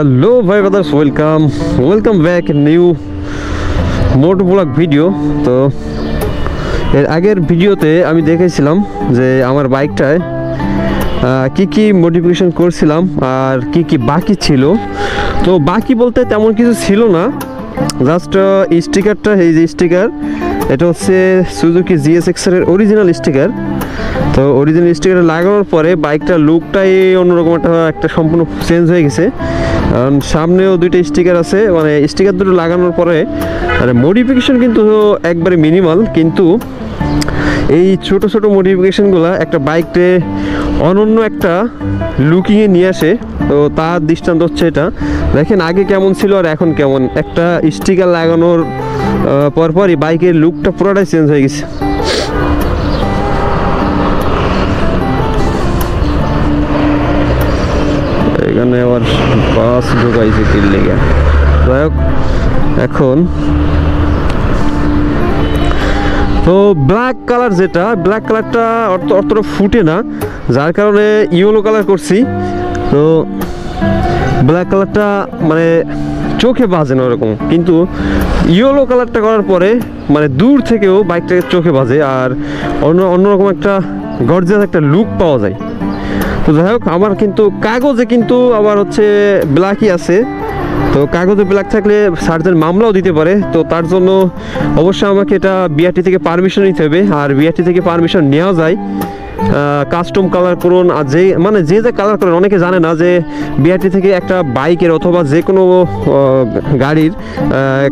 Hello ভাই brothers, welcome back new মোটো blog video. তো এর আগের ভিডিওতে আমি দেখেছিলাম যে আমার বাইকটায় কি মডিফিকেশন করছিলাম আর কি বাকি ছিল। তো বাকি বলতে তেমন কিছু ছিল না, জাস্ট স্টিকারটা, এই যে স্টিকার, এটা হচ্ছে সুজুকি জিএসএক্সআর এর অরিজিনাল স্টিকার। তো অরিজিনাল স্টিকার লাগানোর পরে বাইকটার লুকটাই অন্যরকম একটা সম্পূর্ণ চেঞ্জ হয়ে গেছে। কারণ সামনেও দুইটা স্টিকার আছে, মানে স্টিকার দুটো লাগানোর পরে মডিফিকেশন কিন্তু একবারে মিনিমাল, কিন্তু এই ছোট ছোট মডিফিকেশনগুলো একটা বাইককে অনন্য একটা লুকিংয়ে নিয়ে আসে। তো তার দৃষ্টান্ত হচ্ছে এটা, দেখেন আগে কেমন ছিল আর এখন কেমন। একটা স্টিকার লাগানোর পরপরই বাইকের লুকটা পুরোটাই চেঞ্জ হয়ে গেছে। এখানে আবার বাস ঢুকাইছে কিল লেগে। যাই হোক, এখন তো ব্ল্যাক কালার, যেটা ব্ল্যাক কালারটা অতটা ফুটে না, যার কারণে ইয়েলো কালার করছি। তো ব্ল্যাক কালারটা মানে চোখে বাজে না ওরকম, কিন্তু ইয়েলো কালারটা করার পরে মানে দূর থেকেও বাইকটাকে চোখে বাজে আর অন্যরকম একটা গর্জিয়াস একটা লুক পাওয়া যায়। তো যাই হোক, আমার কিন্তু কাগজে কিন্তু আবার হচ্ছে ব্ল্যাকই আছে। তো কাগজে ব্ল্যাক থাকলে সার্জেন্ট মামলাও দিতে পারে। তো তার জন্য অবশ্যই আমাকে এটা বিআরটি থেকে পারমিশন নিতে হবে, আর বিআরটি থেকে পারমিশন নেওয়া যায় কাস্টম কালার করুন। আর যে কালার করেন, অনেকে জানে না যে বিআরটি থেকে একটা বাইকের অথবা যে কোনো গাড়ির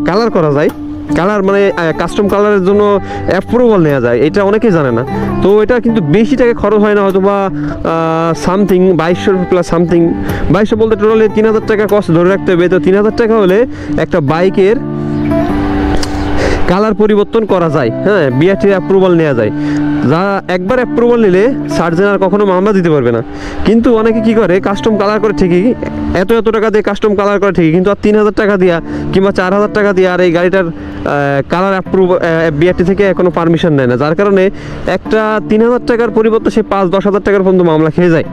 কালার করা যায়। কালার মানে কাস্টম কালারের জন্য অ্যাপ্রুভাল নেওয়া যায়, এটা অনেকেই জানে না। তো এটা কিন্তু বেশি টাকা খরচ হয় না, হয়তো বা সামথিং 2200 প্লাস সামথিং, 2200 বলতে টোটালি 3000 টাকা কস্ট ধরে রাখতে হবে। তো 3000 টাকা হলে একটা বাইকের কালার পরিবর্তন করা যায়, হ্যাঁ, বিআরটির অ্যাপ্রুভাল নেওয়া যায়। যা একবার অ্যাপ্রুভাল নিলে সার্জেন আর কখনো মামলা দিতে পারবে না। কিন্তু অনেকে কি করে, কাস্টম কালার করে ঠিকই, এত টাকা দিয়ে কাস্টম কালার করে ঠিকই, কিন্তু আর 3000 টাকা দিয়া কিংবা 4000 টাকা দিয়ে আর এই গাড়িটার কালার বিআরটি থেকে এখনো পারমিশন নেয় না, যার কারণে একটা 3000 টাকার পরিবর্তে সে 5-10 হাজার টাকার পর্যন্ত মামলা খেয়ে যায়।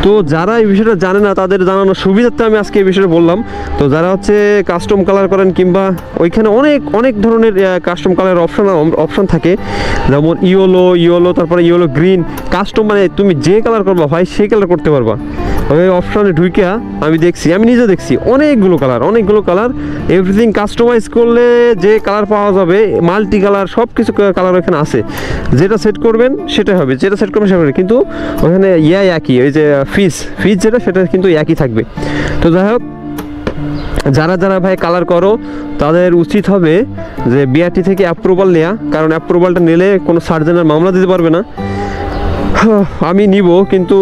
তো যারা এই বিষয়টা জানে না, তাদের জানানোর সুবিধার্থে আমি আজকে এই বিষয়টা বললাম। তো যারা হচ্ছে কাস্টম কালার করেন, কিংবা ওইখানে অনেক ধরনের কাস্টম কালার অপশন থাকে, যেমন ইয়েলো, তারপরে ইয়েলো গ্রিন কাস্টম, মানে তুমি যে কালার করবা ভাই সেই কালার করতে পারবা। ওই অপশানে ঢুইকা আমি নিজে দেখছি অনেকগুলো কালার, এভরিথিং কাস্টমাইজ করলে যে কালার পাওয়া যাবে, মাল্টি কালার সব কিছু কালার ওখানে আছে। যেটা সেট করবেন সেটা হবে, কিন্তু ওখানে একই, ওই যে ফিস যেটা, সেটা কিন্তু একই থাকবে। তো যাই হোক, যারা ভাই কালার করো, তাদের উচিত হবে যে বিআরটি থেকে অ্যাপ্রুভাল নেওয়া, কারণ অ্যাপ্রুভালটা নিলে কোনো সার্জেনের মামলা দিতে পারবে না। আমি নিব, কিন্তু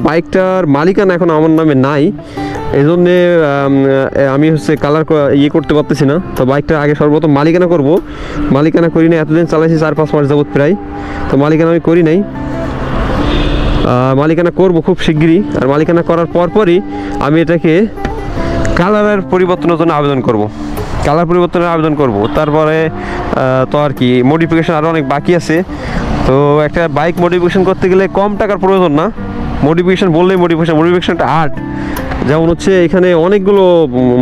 বাইকটার মালিকানা এখন আমার নামে নাই, এই জন্যে আমি হচ্ছে কালার করতে পারতেছি না। তো বাইকটা আগে সর্বপ্রথম মালিকানা করি নাই, এতদিন চালাইছি 4-5 মাস যাবত প্রায়। তো মালিকানা আমি করি নাই, মালিকানা করব খুব শিগগিরই। আর মালিকানা করার পরই আমি এটাকে কালারের পরিবর্তনের জন্য আবেদন করব। তারপরে তো আর কি, মডিফিকেশন আরও অনেক বাকি আছে। তো একটা বাইক মডিফিকেশন করতে গেলে কম টাকার প্রয়োজন না। মডিফিকেশন বললেই মডিফিকেশনটা আর্ট। যেমন হচ্ছে এখানে অনেকগুলো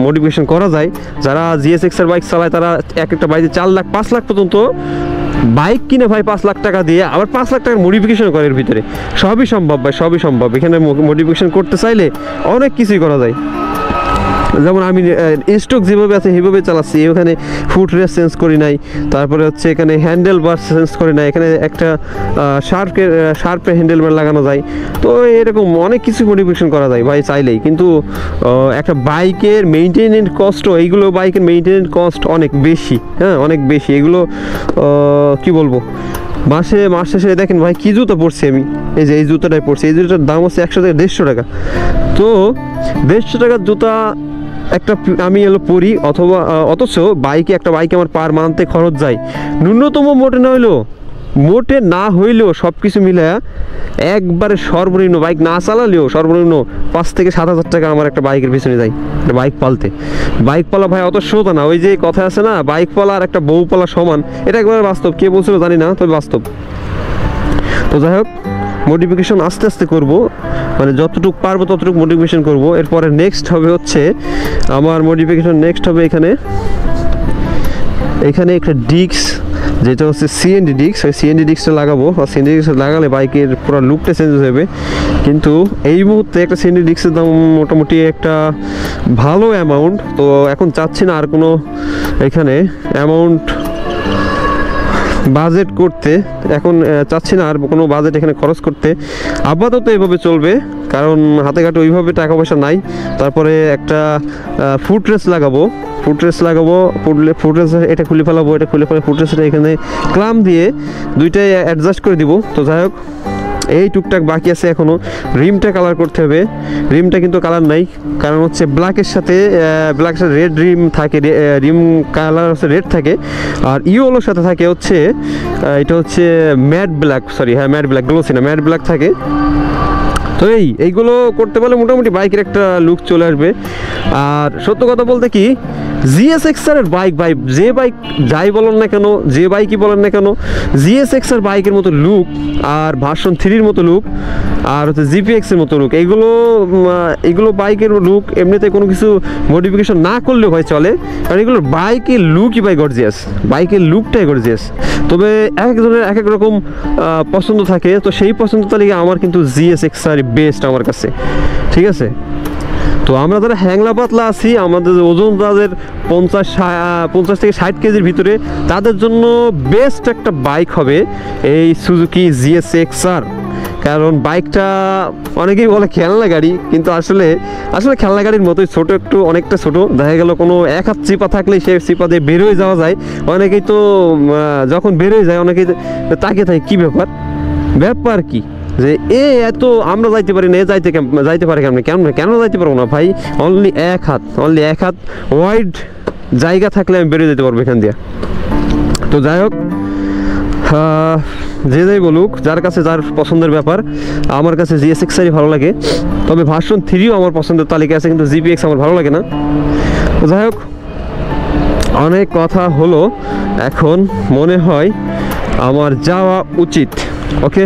মডিফিকেশন করা যায়। যারা জিএসএক্সআর বাইক চালায়, তারা একটা বাইকে 4 লাখ 5 লাখ পর্যন্ত বাইক কিনে ভাই 5 লাখ টাকা দিয়ে আবার 5 লাখ টাকার মডিফিকেশন করে। এর ভিতরে সবই সম্ভব। এখানে মডিফিকেশন করতে চাইলে অনেক কিছুই করা যায়। যেমন আমি স্টক যেভাবে আছে সেভাবে চালাচ্ছি। এখানে ফুট রেস চেঞ্জ করি নাই, তারপরে হচ্ছে এখানে হ্যান্ডেল বার চেঞ্জ করি নাই, এখানে একটা শার্পের হ্যান্ডেল বার লাগানো যায়। তো এরকম অনেক কিছু মডিফিকেশন করা যায় ভাই চাইলেই, কিন্তু একটা বাইকের মেইনটেনেন্স কস্ট, এইগুলো বাইকের মেইনটেনেন্স কস্ট অনেক বেশি, হ্যাঁ, অনেক বেশি। এগুলো কি বলবো, মাস শেষে দেখেন ভাই কি জুতো পরছি আমি, এই জুতোটাই পরছি। এই জুতোটার দাম হচ্ছে 100 থেকে 150 টাকা। তো 150 টাকার জুতা একটা আমি পরি, অথচ একটা বাইকে আমার পার মান্থে খরচ যায় ন্যূনতম মোটে না হইলেও সব কিছু মিলে একবারে সর্বনিম্ন, বাইক না চালালেও সর্বনিম্ন 5 থেকে 7 হাজার টাকা আমার একটা বাইকের পিছনে যায়। একটা বাইক পালা ভাই অত সোজা না। ওই যে কথা আছে না, বাইক পালা আর একটা বউ পালা সমান, এটা একবারে বাস্তব। কে বলছিল জানি না, তবে বাস্তব। তো যাই হোক, মডিফিকেশন আস্তে আস্তে করব, মানে যতটুকু পারবো ততটুকু মডিফিকেশন করব। এরপরে নেক্সট হবে হচ্ছে আমার মডিফিকেশন নেক্সট হবে এখানে একটা ডিস্ক, যেটা হচ্ছে সিএনডি ডিস্ক, ওই সিএনডি ডিস্কটা লাগাবো। আর সিএনডি ডিস্ক লাগালে বাইকের পুরো লুকটা চেঞ্জ হয়ে যাবে। কিন্তু এই মুহূর্তে একটা সিএনডি ডিস্কের দাম মোটামুটি একটা ভালো অ্যামাউন্ট, তো এখন চাচ্ছি না আর কোনো এখানে অ্যামাউন্ট বাজেট করতে, এখন চাচ্ছি না আর কোনো বাজেট এখানে খরচ করতে। আপাতত এভাবে চলবে, কারণ হাতে ঘাটে ওইভাবে টাকা পয়সা নাই। তারপরে একটা ফুটরেস লাগাবো, ফুটরেস এটা খুলে ফেলাবো, এটা খুলে ফেলে ফুটরেসটা এখানে ক্লাম দিয়ে দুইটাই অ্যাডজাস্ট করে দিব। তো যাই হোক, এই টুকটাক বাকি আছে এখনও। রিমটা কালার করতে হবে, রিমটা কিন্তু কালার নাই, কারণ হচ্ছে ব্ল্যাকের সাথে রেড রিম থাকে, রিম কালার হচ্ছে রেড থাকে, আর ইয়েলোর সাথে থাকে হচ্ছে এটা হচ্ছে matte black, matte black, glossy না, ম্যাট ব্ল্যাক থাকে। তো এইগুলো করতে পারলে মোটামুটি বাইকের একটা লুক চলে আসবে। আর সত্য কথা বলতে কি, GSX-R এর বাইক যে বাইক যাই বলেন না কেন, যে বাইকই বলেন না কেন, GSX-R বাইকের মতো লুক আর ভার্সন 3-র মতো লুক আর হচ্ছে GPX-এর মতো লুক, এগুলো বাইকের লুক এমনিতে কোনো কিছু মডিফিকেশন না করলেও হয় চলে, কারণ এগুলোর বাইকের লুকই গর্জিয়াস, বাইকের লুকটাই গর্জিয়াস। তবে এক একজনের এক এক রকম পছন্দ থাকে, তো সেই পছন্দ তালিকা আমার কিন্তু GSX-R বেস্ট আমার কাছে, ঠিক আছে। তো আমরা যারা হ্যাংলা পাতলা আছি, আমাদের ওজন যাদের 50 থেকে 60 কেজির ভিতরে, তাদের জন্য বেস্ট একটা বাইক হবে এই সুজুকি GSX-R। কারণ বাইকটা অনেকেই বলে খেলনা গাড়ি, কিন্তু আসলে খেলনা গাড়ির মতোই ছোট, একটু অনেকটা ছোট। দেখা গেল কোনো এক হাত চিপা থাকলেই সে চিপা দিয়ে বেরোয় যাওয়া যায়। অনেকেই তো যখন বেরোয় যায় অনেকেই তাকিয়ে থাকে কী ব্যাপার কি, যে এত আমরা যাইতে পারি না, যাইতে পারে কেন যাইতে পারবো না ভাই। অনলি এক হাত ওয়াইড জায়গা থাকলে আমি বেরিয়ে যেতে পারবো এখান দিয়ে। তো যাই হোক, যে যাই বলুক, যার কাছে যার পছন্দের ব্যাপার। আমার কাছে GSX-R ভালো লাগে, তবে ভার্সন 3ও আমার পছন্দের তালিকা আছে, কিন্তু GPX আমার ভালো লাগে না। তো যাই হোক, অনেক কথা হলো, এখন মনে হয় আমার যাওয়া উচিত। ওকে।